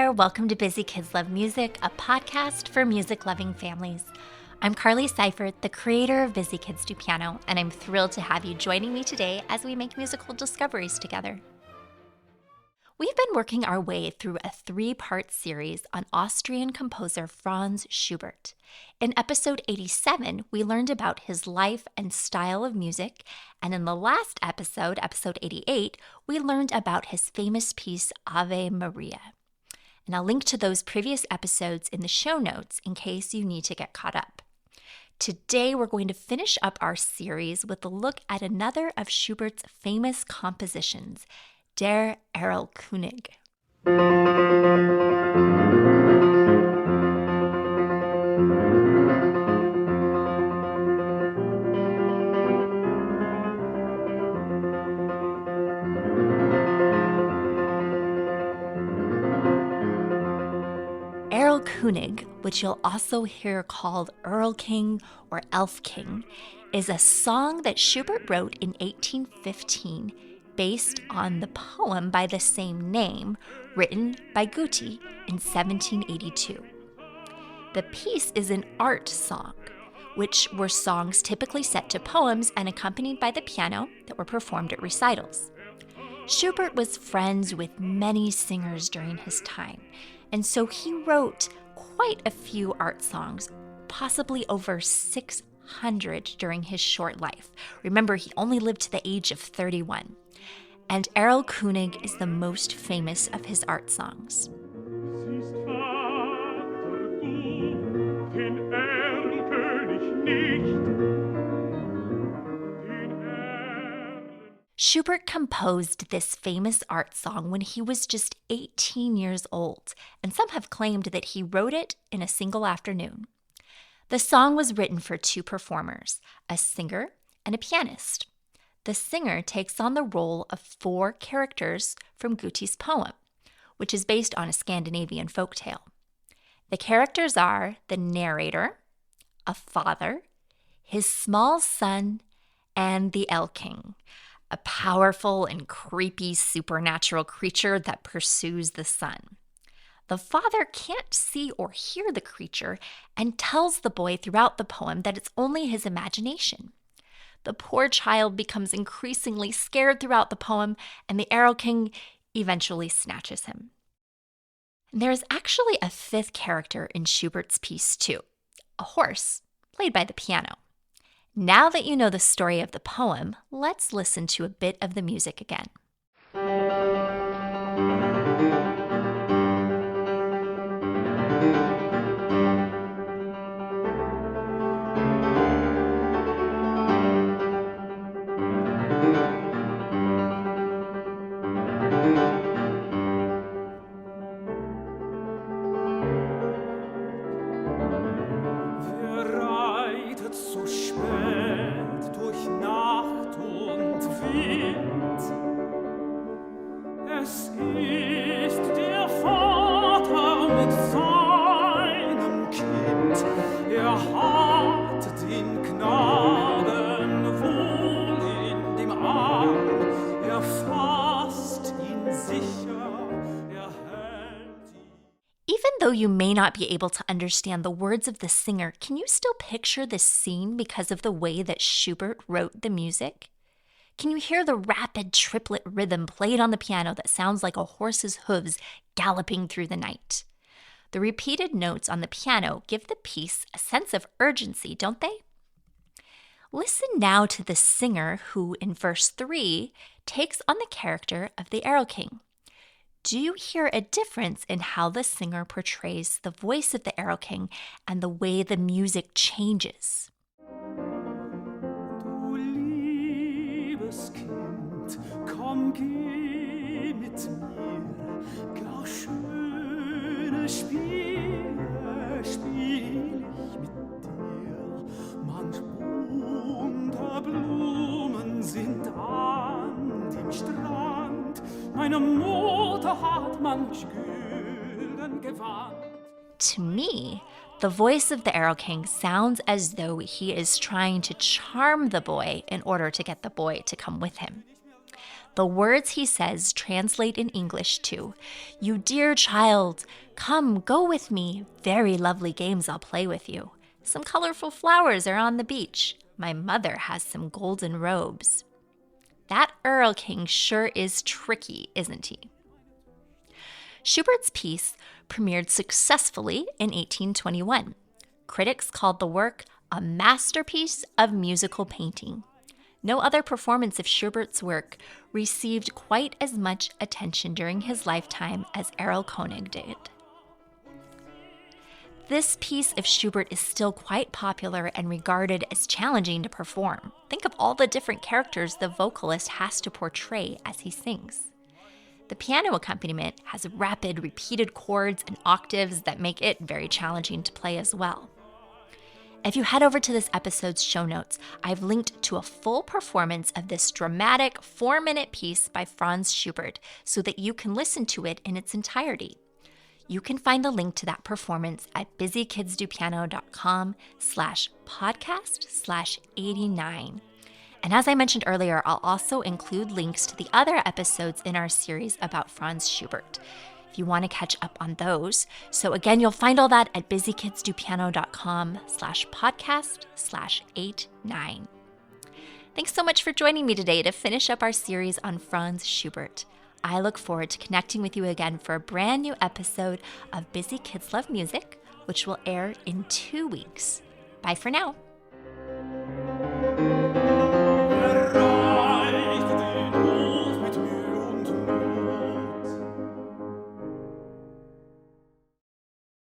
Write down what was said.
there, welcome to Busy Kids Love Music, a podcast for music-loving families. I'm Carly Seifert, the creator of Busy Kids Do Piano, and I'm thrilled to have you joining me today as we make musical discoveries together. We've been working our way through a 3-part series on Austrian composer Franz Schubert. In episode 87, we learned about his life and style of music, and in the last episode, episode 88, we learned about his famous piece Ave Maria. And I'll link to those previous episodes in the show notes in case you need to get caught up. Today, we're going to finish up our series with a look at another of Schubert's famous compositions, Der Erlkönig. Erlkönig, which you'll also hear called Erlking or Elf King, is a song that Schubert wrote in 1815 based on the poem by the same name written by Goethe in 1782. The piece is an art song, which were songs typically set to poems and accompanied by the piano that were performed at recitals. Schubert was friends with many singers during his time, and so he wrote quite a few art songs, possibly over 600 during his short life. Remember, he only lived to the age of 31. And Erlkönig is the most famous of his art songs. Schubert composed this famous art song when he was just 18 years old, and some have claimed that he wrote it in a single afternoon. The song was written for 2 performers, a singer and a pianist. The singer takes on the role of 4 characters from Goethe's poem, which is based on a Scandinavian folktale. The characters are the narrator, a father, his small son, and the Erlking, a powerful and creepy supernatural creature that pursues the son. The father can't see or hear the creature and tells the boy throughout the poem that it's only his imagination. The poor child becomes increasingly scared throughout the poem, and the Erlking eventually snatches him. There is actually a 5th character in Schubert's piece too, a horse, played by the piano. Now that you know the story of the poem, let's listen to a bit of the music again. Even though you may not be able to understand the words of the singer, can you still picture this scene because of the way that Schubert wrote the music? Can you hear the rapid triplet rhythm played on the piano that sounds like a horse's hooves galloping through the night? The repeated notes on the piano give the piece a sense of urgency, don't they? Listen now to the singer who, in verse 3, takes on the character of the Erlking. Do you hear a difference in how the singer portrays the voice of the Erlking and the way the music changes? Du liebes Kind, komm, geh mit mir, gar schöne Spiele spiel ich mit dir. Manch bunter Blumen sind an dem Strand, meine Mutter hat manch gülden Gewand. To me, the voice of the Erlking sounds as though he is trying to charm the boy in order to get the boy to come with him. The words he says translate in English to, "You dear child, come, go with me. Very lovely games I'll play with you. Some colorful flowers are on the beach. My mother has some golden robes." That Erlkönig sure is tricky, isn't he? Schubert's piece premiered successfully in 1821. Critics called the work a masterpiece of musical painting. No other performance of Schubert's work received quite as much attention during his lifetime as Erlkönig did. This piece of Schubert is still quite popular and regarded as challenging to perform. Think of all the different characters the vocalist has to portray as he sings. The piano accompaniment has rapid, repeated chords and octaves that make it very challenging to play as well. If you head over to this episode's show notes, I've linked to a full performance of this dramatic 4-minute piece by Franz Schubert so that you can listen to it in its entirety. You can find the link to that performance at busykidsdopiano.com/podcast/89. And as I mentioned earlier, I'll also include links to the other episodes in our series about Franz Schubert, if you want to catch up on those. So again, you'll find all that at busykidsdopiano.com/podcast/89. Thanks so much for joining me today to finish up our series on Franz Schubert. I look forward to connecting with you again for a brand new episode of Busy Kids Love Music, which will air in 2 weeks. Bye for now.